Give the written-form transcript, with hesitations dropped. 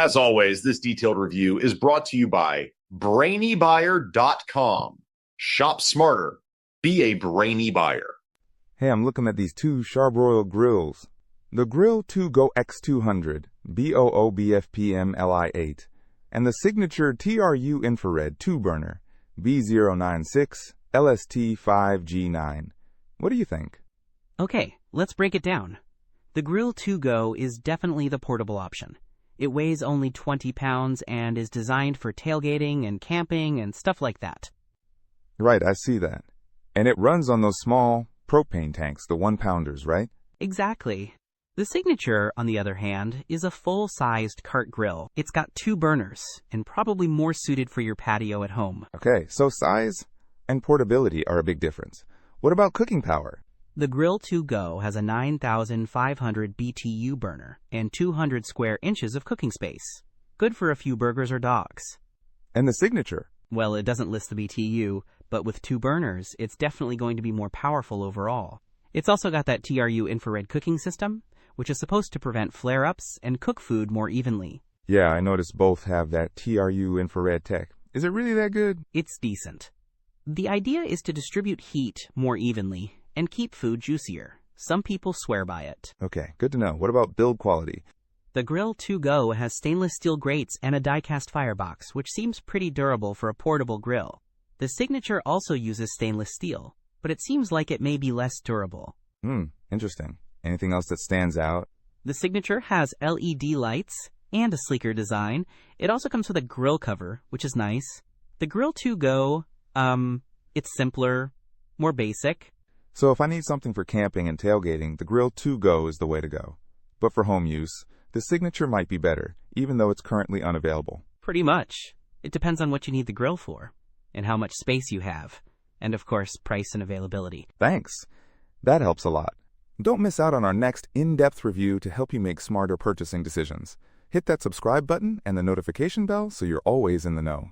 As always, this detailed review is brought to you by BrainyBuyer.com. Shop smarter. Be a brainy buyer. Hey, I'm looking at these two Charbroil grills. The Grill2Go X200, BOOBFPMLI8, and the signature TRU-Infrared 2-burner, B096 LST5G9. What do you think? Okay, let's break it down. The Grill2Go is definitely the portable option. It weighs only 20 pounds and is designed for tailgating and camping and stuff like that. Right, I see that. And it runs on those small propane tanks, the 1-pounders, right? Exactly. The Signature, on the other hand, is a full-sized cart grill. It's got 2 burners, and probably more suited for your patio at home. Okay, so size and portability are a big difference. What about cooking power? The Grill2Go has a 9,500 BTU burner and 200 square inches of cooking space. Good for a few burgers or dogs. And the Signature? Well, it doesn't list the BTU, but with 2 burners, it's definitely going to be more powerful overall. It's also got that TRU-Infrared cooking system, which is supposed to prevent flare-ups and cook food more evenly. Yeah, I noticed both have that TRU-Infrared tech. Is it really that good? It's decent. The idea is to distribute heat more evenly and keep food juicier. Some people swear by it. Okay, good to know. What about build quality? The Grill2Go has stainless steel grates and a die-cast firebox, which seems pretty durable for a portable grill. The Signature also uses stainless steel, but it seems like it may be less durable. Interesting. Anything else that stands out? The Signature has LED lights and a sleeker design. It also comes with a grill cover, which is nice. The Grill2Go, it's simpler, more basic. So if I need something for camping and tailgating, the Grill2Go is the way to go. But for home use, the Signature might be better, even though it's currently unavailable. Pretty much. It depends on what you need the grill for, and how much space you have, and of course, price and availability. Thanks. That helps a lot. Don't miss out on our next in-depth review to help you make smarter purchasing decisions. Hit that subscribe button and the notification bell so you're always in the know.